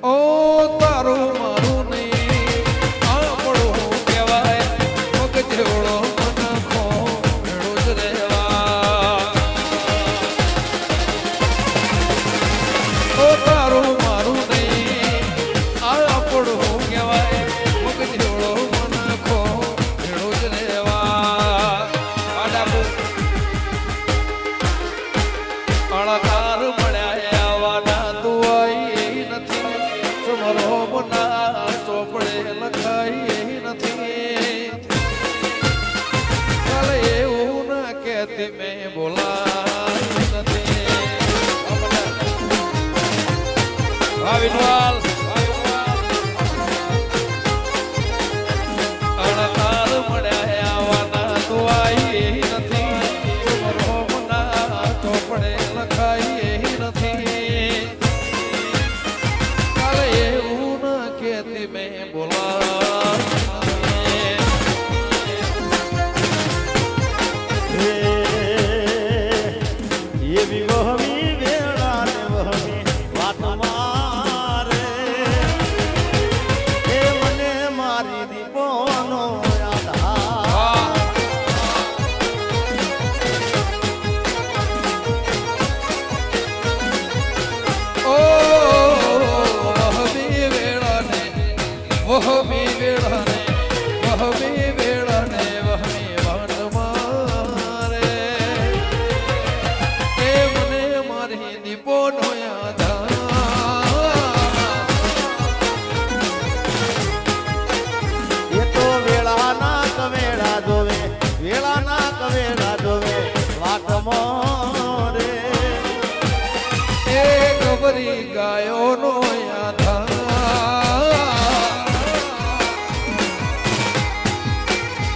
ઓ તારું મારું નહીં આપણું કહેવાય પગ જેવડો મનખો ભેળો જ રહેવા ઓ તારું મારું નહીં આપણું કહેવાય પગ જેવડો મનખો ભેળો જ રહેવા અળકાર મળ્યા આવવાના તુઆઈ નથી તમારો મના ચોપડે લખાઈ નથી કાલે એવું ના કહેતી મેં બોલાઈ નથી વિનવાલ અળકાર મળ્યા આવવાના તુઆઈ નથી તમારો મના ચોપડે લખાઈ નથી કાલે એવું ના કહેતી મેં એવી વહમી વેળા ને વહમી વાત મારે એ મને મારી દીપોનો આધાર ઓ વહમી વેળાને વહમી વેળાને વહમી વેળાને વહમી વાત મારે એ મને મારી દીપોનો એ તો વેળાના કવેળા જોવે વેળાના કવેળા જોવે વાત મોરે એ ગબરી ગાયોનો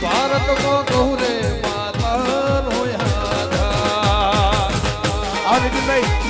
ભારતમાં ગૌરે માતાનો આવી ભાઈ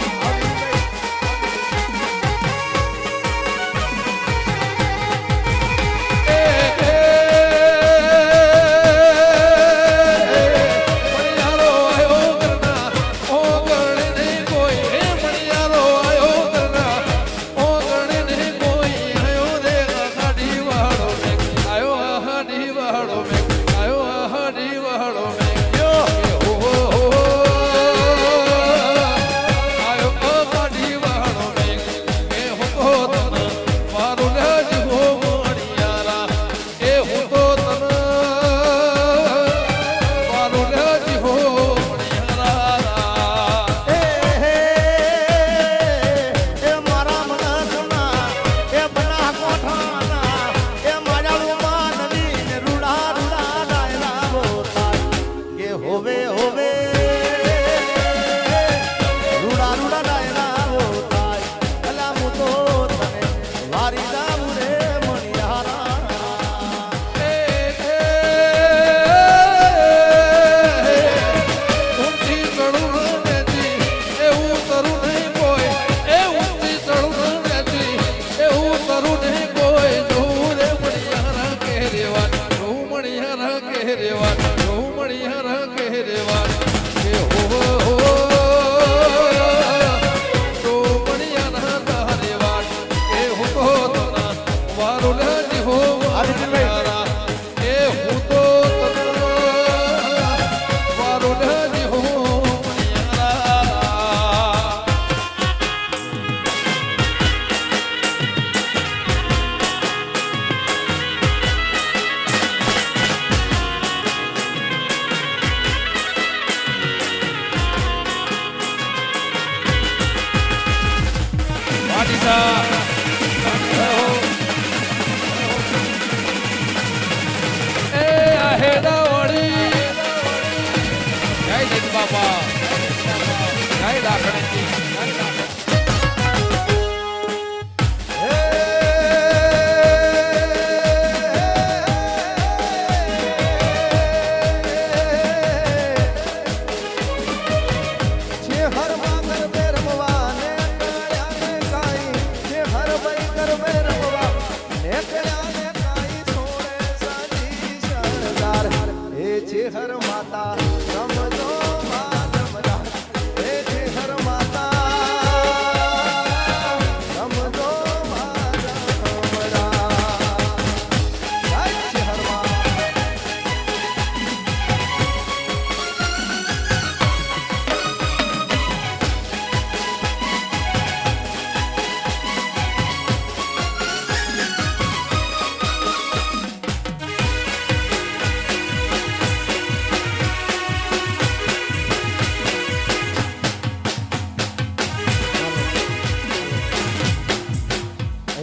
બાપા જય દાખણી હર માતા રમજો માતા હે હર માતા રમજો માતા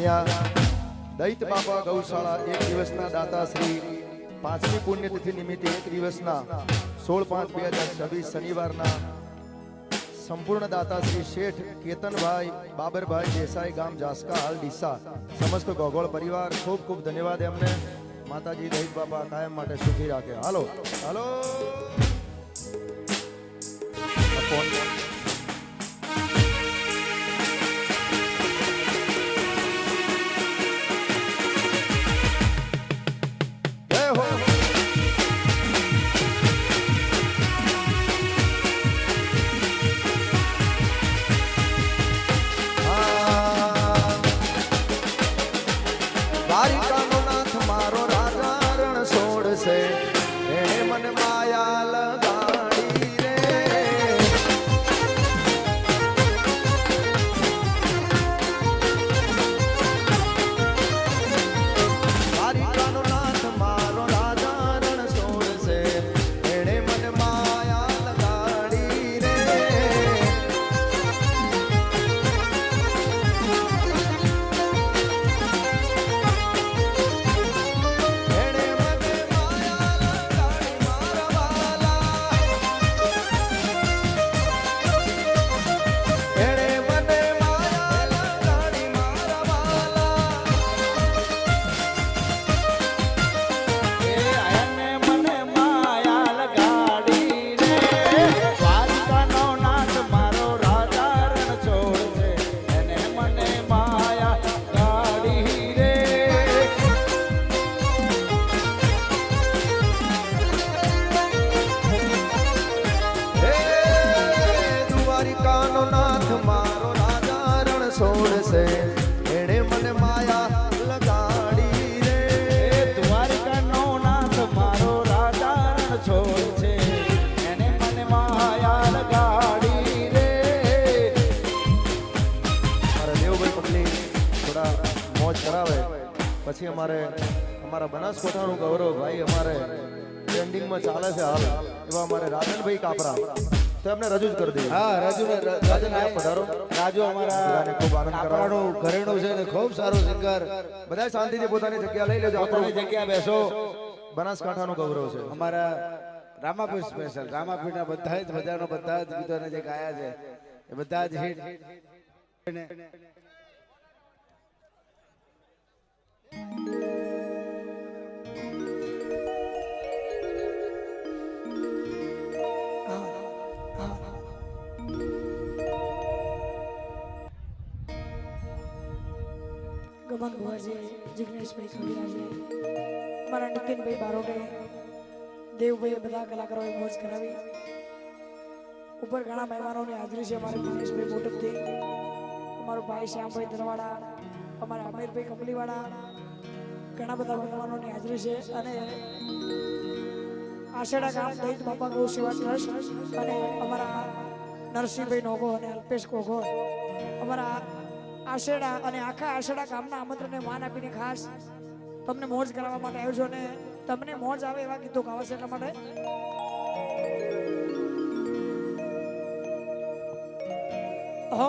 અહીંયા દૈત બાપા ગૌશાળા એક દિવસના દાતા શ્રી 5મી પુણ્યતિથિ નિમિત્તે એક દિવસના 16/5/2026 શનિવારના સંપૂર્ણ દાતા શ્રી શેઠ કેતનભાઈ બાબરભાઈ દેસાઈ ગામ જાસકા હાલ ડીસા સમસ્ત ગોગોળ પરિવાર ખૂબ ખૂબ ધન્યવાદ એમને. માતાજી દૈત બાપા કાયમ માટે સુખી રાખે. હાલો હાલો ફોન દ્વારિકાનો નાથ મારો રાજા રણ છોડશે એણે મને માયા લગાડી રે. દ્વારિકાનો નાથ મારો રાજા રણ છોડશે એણે મને માયા લગાડી રે. દ્વારિકાનો નાથ મારો રાજા રણ છોડશે એણે મને માયા લગાડી રે. દ્વારિકાનો નાથ મારો રાજા રણ છોડશે એને મને માયા લગાડી રે. મારા દેવભાઈ પગલી થોડા મોજ કરાવે પછી અમારા બનાસકાંઠાનું ગૌરવ ભાઈ અમારે ટ્રેન્ડિંગમાં ચાલે છે હાલ એવા અમારે રાજનભાઈ કાપરા તો એમને રજૂ જ કરી દઈએ. હા રાજન પધારો. રાજુ અમારા બધાને ખૂબ આનંદ કરાવો. કાપરાનું ઘરેણું છે ને ખૂબ સારું સિંગર. બધા શાંતિથી પોતાની જગ્યા લઈ લેજો. પોતાની આપણું જગ્યા બેસો. બનાસકાંઠાનું ગૌરવ છે. અમારા રામાપીઠ સ્પેશિયલ રામાપીઠના બધા જ ગીતોને જે ગાયા છે એ બધા જ હિટ. ગમન ભુવાજી, જિગ્નેશભાઈ ખવીરાજી, મારા નિતિનભાઈ બારોટે, દેવભાઈએ બધા કલાકારોએ મોજ કરાવી. ઉપર ઘણા મહેમાનોની હાજરી છે. અમારે દિનેશભાઈ મોટપથી, અમારો ભાઈ શ્યામભાઈ દરવાડા, અમારા અમીરભાઈ કમલીવાડા, ઘણા બધા મહેમાનોની હાજરી છે. અને આશેડા ગામ દૈત બાપા ગૌ સેવા ટ્રસ્ટ અને અમારા નરસિંહભાઈ નોગો અને અલ્પેશ કોગો અમારા આશેડા અને આખા આશેડા ગામના આમંત્રણને માન આપીને ખાસ તમને મોજ કરાવવા માટે આવ્યો છું. અને તમને મોજ આવે એવા ગીતો ગાવા છે એટલા માટે હો